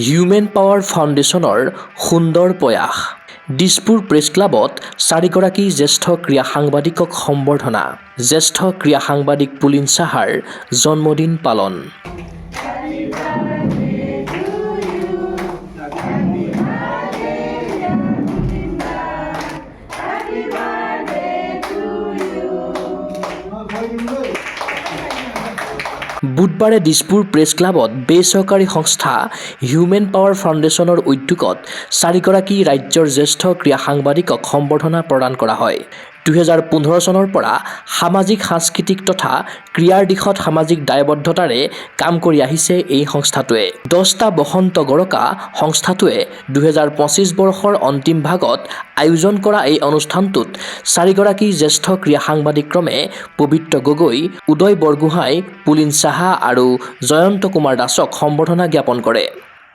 Human power ফাউণ্ডেশ্যনৰ সুন্দৰ প্ৰয়াস। দিছপুৰ প্ৰেছ ক্লাবত 4গৰাকী জ্যেষ্ঠ ক্ৰীড়া সাংবাদিকক সম্বৰ্ধনা। জ্যেষ্ঠ ক্ৰীড়া সাংবাদিক পুলিন চাহাৰ জন্মদিন পালন। বুধবাৰে দিছপুৰ প্ৰেছ ক্লাবত বেচৰকাৰী সংস্থা হিউমেন পাৱাৰ ফাউণ্ডেশ্যনৰ উদ্যোগত 4গৰাকী ৰাজ্যৰ জ্যেষ্ঠ ক্ৰীড়া সাংবাদিকক সম্বৰ্ধনা প্ৰদান কৰা হয়। 2015 চনৰ পৰা সামাজিক সাংস্কৃতিক তথা ক্ৰীড়াৰ দিশত সামাজিক দায়বদ্ধতাৰে কাম কৰি আহিছে এই সংস্থাটোৱে। 10টা বসন্ত গৰকা সংস্থাটোৱে 2025 বৰ্ষৰ অন্তিম ভাগত আয়োজন কৰা এই অনুষ্ঠানটোত 4গৰাকী জ্যেষ্ঠ ক্ৰীড়া সাংবাদিক ক্ৰমে পবিত্ৰ গগৈ, উদয় বৰগোহাঁই, পুলিন চাহা আৰু জয়ন্ত কুমাৰ দাসক সম্বৰ্ধনা জ্ঞাপন কৰে।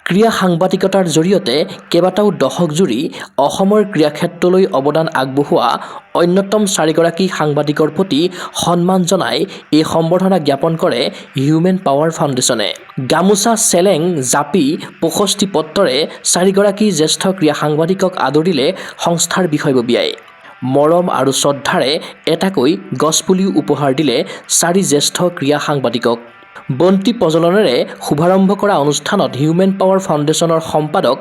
ক্ৰীড়া সাংবাদিকতাৰ জৰিয়তে কেইবাটাও দশক জুৰি অসমৰ ক্ৰীড়া ক্ষেত্ৰলৈ অৱদান আগবঢ়োৱা অন্যতম 4গৰাকী সাংবাদিকৰ প্ৰতি সন্মান জনাই এই সম্বৰ্ধনা জ্ঞাপন কৰে হিউমেন পাৱাৰ ফাউণ্ডেশ্যনে। গামোচা, চেলেং, জাপি, প্ৰশস্তি পত্ৰৰে 4গৰাকী জ্যেষ্ঠ ক্ৰীড়া সাংবাদিকক আদৰিলে সংস্থাৰ বিষয়ববীয়াই। মৰম আৰু শ্ৰদ্ধাৰে এটাকৈ গছপুলিও উপহাৰ দিলে 4 জ্যেষ্ঠ ক্ৰীড়া সাংবাদিকক। বন্তি প্ৰজ্বলনেৰে শুভাৰম্ভ কৰা অনুষ্ঠানত হিউমেন পাৱাৰ ফাউণ্ডেশ্যনৰ সম্পাদক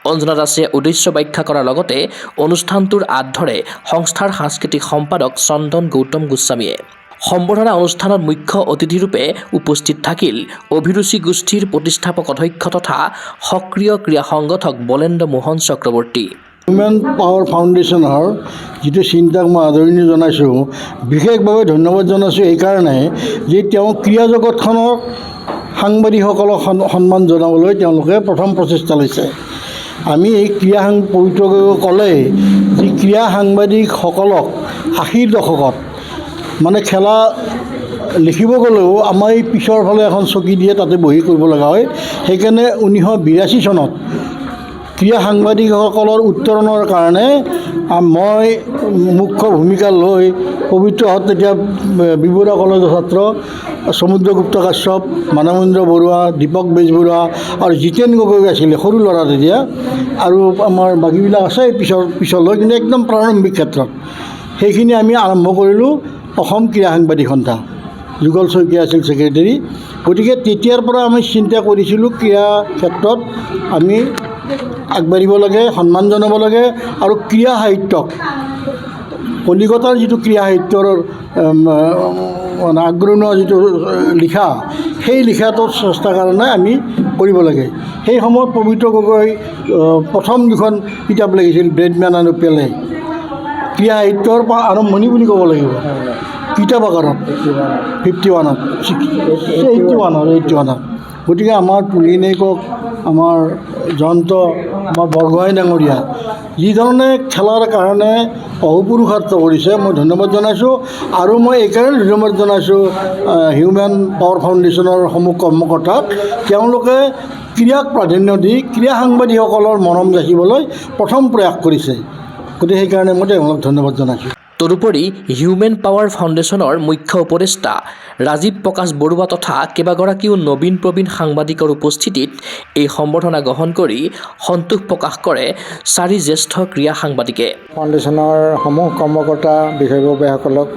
অঞ্জনা দাসে উদ্দেশ্য ব্যাখ্যা কৰাৰ লগতে অনুষ্ঠানটোৰ আঁত ধৰে সংস্থাৰ সাংস্কৃতিক সম্পাদক চন্দন গৌতম গোস্বামীয়ে। সম্বৰ্ধনা অনুষ্ঠানত মুখ্য অতিথিৰূপে উপস্থিত থাকিল অভিৰুচি গোষ্ঠীৰ প্ৰতিষ্ঠাপক অধ্যক্ষ তথা সক্ৰিয় ক্ৰীড়া সংগঠক বলেন্দ্ৰ মোহন চক্ৰৱৰ্তী। হিউমেন পাৱাৰ ফাউণ্ডেশ্যনৰ যিটো চিন্তাক মই আদৰণি জনাইছোঁ, বিশেষভাৱে ধন্যবাদ জনাইছোঁ এইকাৰণে যে তেওঁ ক্ৰীড়া জগতখনৰ সাংবাদিকসকলক সন্মান জনাবলৈ তেওঁলোকে প্ৰথম প্ৰচেষ্টা লৈছে। আমি এই ক্ৰীড়া পবিত্ৰ ক'লে যি ক্ৰীড়া সাংবাদিকসকলক 80ৰ দশকত মানে খেলা লিখিব গ'লেও আমাৰ এই পিছৰ ফালে এখন চকী দিয়ে তাতে বহি কৰিব লগা হয়। সেইকাৰণে 1982 চনত ক্ৰীড়া সাংবাদিকসকলৰ উত্তৰণৰ কাৰণে মই মুখ্য ভূমিকা লৈ পবিত্ৰহঁত তেতিয়া বিবৰুৱা কলেজৰ ছাত্ৰ সমুদ্ৰগুপ্ত কাশ্যপ, মানৱেন্দ্ৰ বৰুৱা, দীপক বেজবৰুৱা আৰু জিতেন গগৈ আছিলে সৰু ল'ৰা তেতিয়া, আৰু আমাৰ বাকীবিলাক আছে পিছলৈ, কিন্তু একদম প্ৰাৰম্ভিক ক্ষেত্ৰত সেইখিনি আমি আৰম্ভ কৰিলোঁ অসম ক্ৰীড়া সাংবাদিক সন্থা। যুগল শইকীয়া আছিল ছেক্ৰেটাৰী। গতিকে তেতিয়াৰ পৰা আমি চিন্তা কৰিছিলোঁ ক্ৰীড়া ক্ষেত্ৰত আমি আগবাঢ়িব লাগে, সন্মান জনাব লাগে, আৰু ক্ৰীড়া সাহিত্যক কলিকতাৰ যিটো ক্ৰীড়া সাহিত্যৰ আগ্ৰহী যিটো লিখা, সেই লিখাটোৰ চেষ্টাৰ কাৰণে আমি কৰিব লাগে। সেই সময়ত পবিত্ৰ গগৈ প্ৰথম দুখন কিতাপ লিখিছিল, ব্ৰেডমেন আৰু পেলে। ক্ৰীড়া সাহিত্যৰ আৰম্ভণি বুলি ক'ব লাগিব কিতাপ আকাৰত 81ত। গতিকে আমাৰ পুলিনেই কওক, আমাৰ জয়ন্ত, আমাৰ বৰগোহাঁই ডাঙৰীয়া যিধৰণে খেলাৰ কাৰণে অহোপুৰুষাৰ্থ কৰিছে, মই ধন্যবাদ জনাইছোঁ। আৰু মই এইকাৰণে ধন্যবাদ জনাইছোঁ হিউমেন পাৱাৰ ফাউণ্ডেশ্যনৰ সমূহ কৰ্মকৰ্তাক, তেওঁলোকে ক্ৰীড়াক প্ৰাধান্য দি ক্ৰীড়া সাংবাদিকসকলৰ মৰম যাচিবলৈ প্ৰথম প্ৰয়াস কৰিছে। গতিকে সেইকাৰণে মই তেওঁলোকক ধন্যবাদ জনাইছোঁ। তদুপৰি হিউমেন পাৱাৰ ফাউণ্ডেশ্যনৰ মুখ্য উপদেষ্টা ৰাজীৱ প্ৰকাশ বৰুৱা তথা কেইবাগৰাকীও নবীন প্ৰবীণ সাংবাদিকৰ উপস্থিতিত এই সম্বৰ্ধনা গ্ৰহণ কৰি সন্তোষ প্ৰকাশ কৰে 4 জ্যেষ্ঠ ক্ৰীড়া সাংবাদিকে। ফাউণ্ডেশ্যনৰ সমূহ কৰ্মকৰ্তা বিষয়ববীয়াসকলক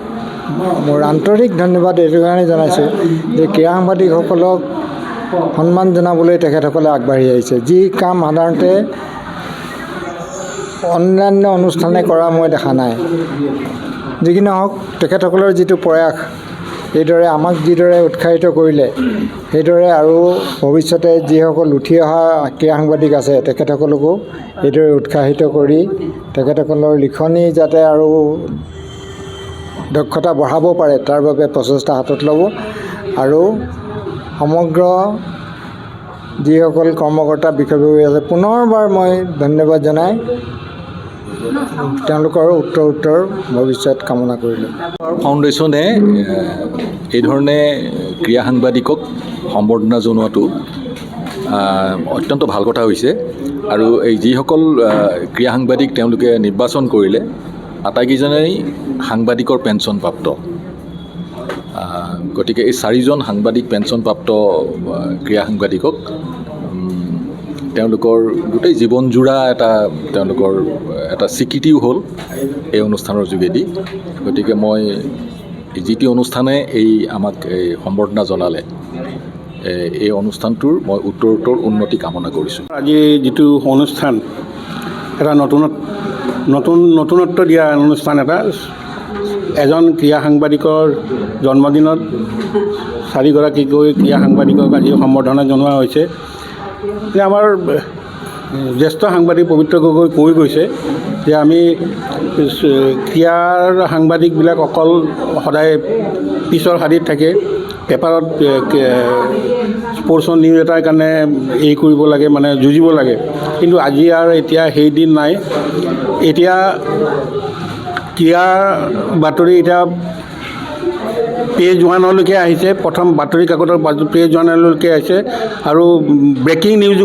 মোৰ আন্তৰিক ধন্যবাদ এইটো কাৰণে জনাইছোঁ যে ক্ৰীড়া সাংবাদিকসকলক সন্মান জনাবলৈ তেখেতসকলে আগবাঢ়ি আহিছে। যি কাম সাধাৰণতে অন্যান্য অনুষ্ঠানে কৰা মই দেখা নাই। যি কি নহওক, তেখেতসকলৰ যিটো প্ৰয়াস, এইদৰে আমাক যিদৰে উৎসাহিত কৰিলে, সেইদৰে আৰু ভৱিষ্যতে যিসকল উঠি অহা ক্ৰীড়া সাংবাদিক আছে তেখেতসকলকো এইদৰে উৎসাহিত কৰি তেখেতসকলৰ লিখনি যাতে আৰু দক্ষতা বঢ়াব পাৰে তাৰ বাবে প্ৰচেষ্টা হাতত ল'ব। আৰু সমগ্ৰ যিসকল কৰ্মকৰ্তা বিষয়ববী আছে পুনৰবাৰ মই ধন্যবাদ জনাই তেওঁলোকৰ উত্তৰ ভৱিষ্যত কামনা কৰিলোঁ। ফাউণ্ডেশ্যনে এই ধৰণে ক্ৰীড়া সাংবাদিকক সম্বৰ্ধনা জনোৱাটো অত্যন্ত ভাল কথা হৈছে। আৰু এই যিসকল ক্ৰীড়া সাংবাদিক তেওঁলোকে নিৰ্বাচন কৰিলে, আটাইকেইজনেই সাংবাদিকৰ পেঞ্চনপ্ৰাপ্ত। গতিকে এই 4জন সাংবাদিক পেঞ্চনপ্ৰাপ্ত ক্ৰীড়া সাংবাদিকক তেওঁলোকৰ গোটেই জীৱনজোৰা তেওঁলোকৰ এটা স্বীকৃতিও হ'ল এই অনুষ্ঠানৰ যোগেদি। গতিকে মই যিটো অনুষ্ঠানে আমাক সম্বৰ্ধনা জনালে, এই অনুষ্ঠানটোৰ মই উত্তৰোত্তৰ উন্নতি কামনা কৰিছোঁ। আজি যিটো অনুষ্ঠান, এটা নতুনত্ব দিয়া অনুষ্ঠান, এজন ক্ৰীড়া সাংবাদিকৰ জন্মদিনত 4গৰাকীকৈ ক্ৰীড়া সাংবাদিকক আজি সম্বৰ্ধনা জনোৱা হৈছে। আমাৰ জ্যেষ্ঠ সাংবাদিক পবিত্ৰ গগৈ কৈ গৈছে যে আমি ক্ৰীড়াৰ সাংবাদিকবিলাক অকল সদায় পিছৰ শাৰীত থাকে, পেপাৰত স্পৰ্টছৰ নিউজ এটাৰ কাৰণে কৰিব লাগে, মানে যুঁজিব লাগে। কিন্তু আজি আৰু এতিয়া সেই দিন নাই। এতিয়া ক্ৰীড়াৰ বাতৰি এতিয়া পেজ 1লৈকে আহিছে, প্ৰথম বাতৰি কাকতৰ পেজ 1লৈকে আহিছে, আৰু ব্ৰেকিং নিউজ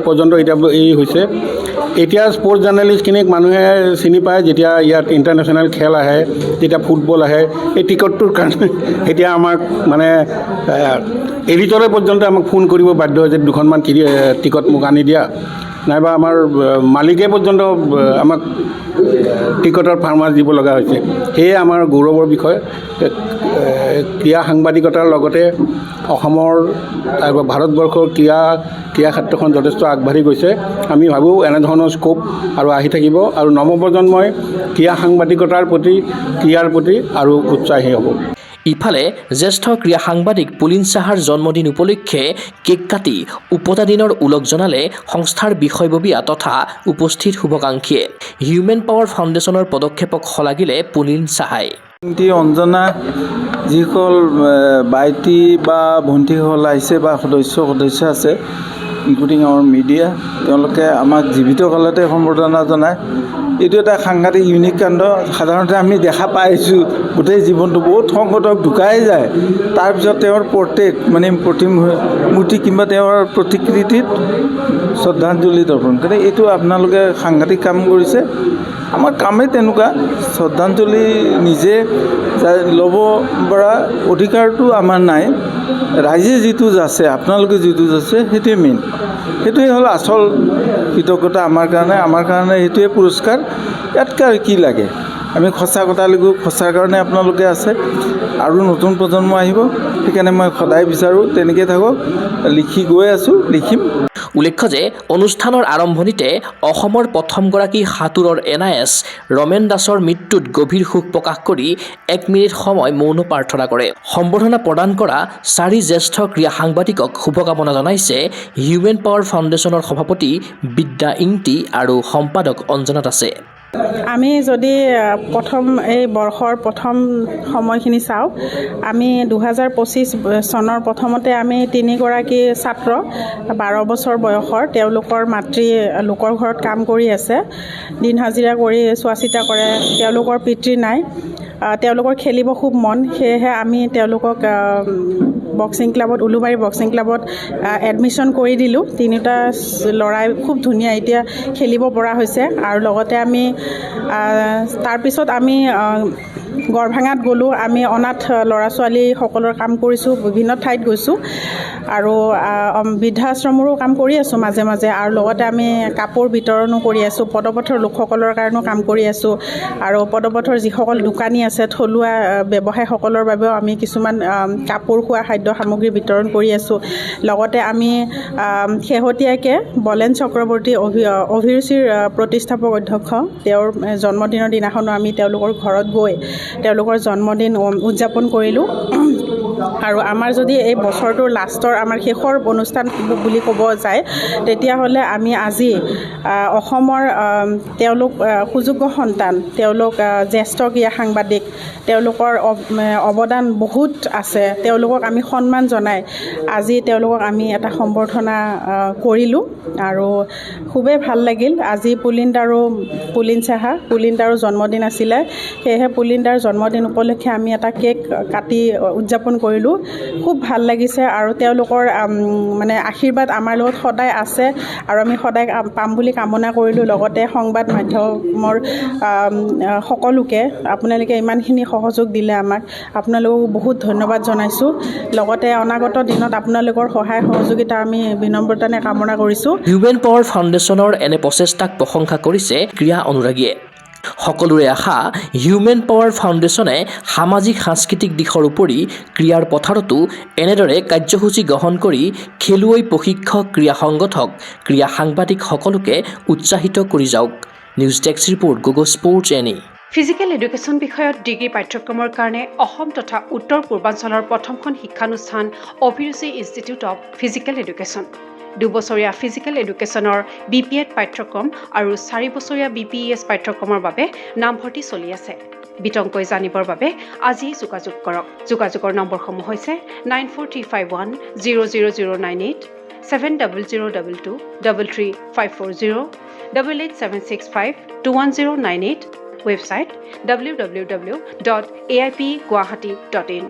পৰ্যন্ত এতিয়া হৈছে। এতিয়া স্পৰ্টছ জাৰ্নেলিষ্টখিনিক মানুহে চিনি পায় যেতিয়া ইয়াত ইণ্টাৰনেশ্যনেল খেল আহে, যেতিয়া ফুটবল আহে। এই টিকটটোৰ কাৰণে এতিয়া আমাক মানে এডিটৰে পৰ্যন্ত আমাক ফোন কৰিব বাধ্য হৈছে, 2খনমান টিকট মোক আনি দিয়া, নাইবা আমাৰ মালিকে পৰ্যন্ত আমাক টিকটৰ ফাৰ্মাছ দিব লগা হৈছে। সেয়ে আমাৰ গৌৰৱৰ বিষয়। ক্ৰীড়া সাংবাদিকতাৰ লগতে অসমৰ ভাৰতবৰ্ষৰ ক্ৰীড়া ক্ষেত্ৰখন যথেষ্ট আগবাঢ়ি গৈছে। আমি ভাবোঁ এনেধৰণৰ স্কোপ আৰু আহি থাকিব, আৰু নৱপ্ৰজন্মই ক্ৰীড়া সাংবাদিকতাৰ প্ৰতি, ক্ৰীড়াৰ প্ৰতি আৰু উৎসাহী হ'ব। ইফালে জ্যেষ্ঠ ক্ৰীড়া সাংবাদিক পুলিন চাহাৰ জন্মদিন উপলক্ষে কেক কাটি উভতা দিনৰ ওলগ জনালে সংস্থাৰ বিষয়ববীয়া তথা উপস্থিত শুভাকাংক্ষীয়ে। হিউমেন পাৱাৰ ফাউণ্ডেশ্যনৰ পদক্ষেপক শলাগিলে পুলিন চাহাই। অঞ্জনা যিসকল বাইটি বা ভণ্টিসকল আহিছে বা সদস্য আছে, ইনক্লুডিং আৱাৰ মিডিয়া, তেওঁলোকে আমাক জীৱিত কালতে সম্বৰ্ধনা জনায়। এইটো এটা সাংঘাতিক ইউনিক কাণ্ড। সাধাৰণতে আমি দেখা পাই আহিছোঁ গোটেই জীৱনটো বহুত সংগঠক ঢুকাই যায়, তাৰপিছত তেওঁৰ পৰ্ট্ৰেট মানে মূৰ্তি কিংবা তেওঁৰ প্ৰতিকৃতিত শ্ৰদ্ধাঞ্জলি দৰ্পণ কৰে। এইটো আপোনালোকে সাংঘাতিক কাম কৰিছে। আমাৰ কামেই তেনেকুৱা, শ্ৰদ্ধাঞ্জলি নিজে ল'ব পৰা অধিকাৰটো আমাৰ নাই। ৰাইজে যিটো যাচে, আপোনালোকে যিটো যাচে, সেইটোৱে মেইন, সেইটোৱে হ'ল আচল কৃতজ্ঞতা আমাৰ কাৰণে সেইটোৱে পুৰস্কাৰ। ইয়াতকৈ আৰু কি লাগে? আমি সঁচা কথা লিখোঁ, সঁচাৰ কাৰণে আপোনালোকে আছে, আৰু নতুন প্ৰজন্ম আহিব। সেইকাৰণে মই সদায় বিচাৰোঁ তেনেকৈ থাকক, লিখি গৈ আছোঁ, লিখিম। উল্লেখ্য যে অনুষ্ঠানৰ আৰম্ভণিতে অসমৰ প্ৰথমগৰাকী সাঁতোৰৰ NIS ৰমেন দাসৰ মৃত্যুত গভীৰ শোক প্ৰকাশ কৰি 1 মিনিট সময় মৌন প্ৰাৰ্থনা কৰে। সম্বৰ্ধনা প্ৰদান কৰা 4 জ্যেষ্ঠ ক্ৰীড়া সাংবাদিকক শুভকামনা জনাইছে হিউমেন পাৱাৰ ফাউণ্ডেশ্যনৰ সভাপতি বিদ্যা ইংতি আৰু সম্পাদক অঞ্জনা দাসে। আমি যদি এই বৰ্ষৰ প্ৰথম সময়খিনি চাওঁ, আমি 2025 চনৰ প্ৰথমতে আমি 3গৰাকী ছাত্ৰ 12 বছৰ বয়সৰ, তেওঁলোকৰ মাতৃ লোকৰ ঘৰত কাম কৰি আছে, দিন হাজিৰা কৰি চোৱা চিতা কৰে। তেওঁলোকৰ পিতৃ নাই, তেওঁলোকৰ খেলিব খুব মন, সেয়েহে আমি তেওঁলোকক বক্সিং ক্লাবত, উলুবাৰী বক্সিং ক্লাবত এডমিশ্যন কৰি দিলোঁ। 3টা ল'ৰাই খুব ধুনীয়া এতিয়া খেলিব পৰা হৈছে। আৰু লগতে আমি তাৰপিছত আমি গড়ভাঙাত গ'লোঁ, আমি অনাথ ল'ৰা ছোৱালীসকলৰ কাম কৰিছোঁ, বিভিন্ন ঠাইত গৈছোঁ, আৰু বৃদ্ধাশ্ৰমৰো কাম কৰি আছোঁ মাজে মাজে। আৰু লগতে আমি কাপোৰ বিতৰণো কৰি আছোঁ, পদপথৰ লোকসকলৰ কাৰণেও কাম কৰি আছোঁ, আৰু পদপথৰ যিসকল দোকানী আছে, থলুৱা ব্যৱসায়ীসকলৰ বাবেও আমি কিছুমান কাপোৰ, খোৱা খাদ্য সামগ্ৰী বিতৰণ কৰি আছোঁ। লগতে আমি শেহতীয়াকৈ বলেন চক্ৰৱৰ্তী অভিৰুচিৰ প্ৰতিষ্ঠাপক অধ্যক্ষ, তেওঁৰ জন্মদিনৰ দিনাখনো আমি তেওঁলোকৰ ঘৰত গৈ তেওঁলোকৰ জন্মদিন উদযাপন কৰিলোঁ। আৰু আমাৰ যদি এই বছৰটোৰ লাষ্টৰ আমাৰ শেষৰ অনুষ্ঠান বুলি ক'ব যায়, তেতিয়াহ'লে আমি আজি অসমৰ তেওঁলোক সুযোগ্য সন্তান, তেওঁলোক জ্যেষ্ঠ ক্ৰীড়া সাংবাদিক, তেওঁলোকৰ অৱদান বহুত আছে, তেওঁলোকক আমি সন্মান জনাই আজি তেওঁলোকক আমি এটা সম্বৰ্ধনা কৰিলোঁ। আৰু খুবেই ভাল লাগিল। আজি পুলিন দাৰো জন্মদিন আছিলে, সেয়েহে পুলিন দাৰ জন্মদিন উপলক্ষে আমি এটা কেক কাটি উদযাপন কৰিলোঁ। কৰিলোঁ। খুব ভাল লাগিছে আৰু তেওঁলোকৰ মানে আশীৰ্বাদ আমাৰ লগত সদায় আছে আৰু আমি সদায় পাম বুলি কামনা কৰিলোঁ। লগতে সংবাদ মাধ্যমৰ সকলোকে আপোনালোকে ইমানখিনি সহযোগ দিলে আমাক, আপোনালোকক বহুত ধন্যবাদ জনাইছোঁ। লগতে অনাগত দিনত আপোনালোকৰ সহায় সহযোগিতা আমি বিনম্ৰতাৰে কামনা কৰিছোঁ। হিউমেন পাৱাৰ ফাউণ্ডেশ্যনৰ এনে প্ৰচেষ্টাক প্ৰশংসা কৰিছে ক্ৰীড়া অনুৰাগীয়ে। সকলোৰে আশা হিউমেন পাৱাৰ ফাউণ্ডেশ্যনে সামাজিক সাংস্কৃতিক দিশৰ উপৰি ক্ৰীড়াৰ পথাৰতো এনেদৰে কাৰ্যসূচী গ্ৰহণ কৰি খেলুৱৈ, প্ৰশিক্ষক, ক্ৰীড়া সংগঠক, ক্ৰীড়া সাংবাদিক সকলোকে উৎসাহিত কৰি যাওক। News desk report, Gogoi sports any. Physical education বিষয়ত ডিগ্ৰী পাঠ্যক্ৰমৰ কাৰণে অসম তথা উত্তৰ পূৰ্বাঞ্চলৰ প্ৰথমখন শিক্ষানুষ্ঠান অভিৰুচি ইনষ্টিটিউট অৱ ফিজিকেল এডুকেশ্যন। 2 বছৰীয়া ফিজিকেল এডুকেশ্যনৰ BPEd পাঠ্যক্ৰম আৰু 4 বছৰীয়া BPES পাঠ্যক্ৰমৰ বাবে নামভৰ্তি চলি আছে। বিতংকৈ জানিবৰ বাবে আজিয়েই যোগাযোগ কৰক। যোগাযোগৰ নম্বৰসমূহ হৈছে 9435100098, 7002 33540, 88765210998, ৱেবছাইট www.aipguwahati.in।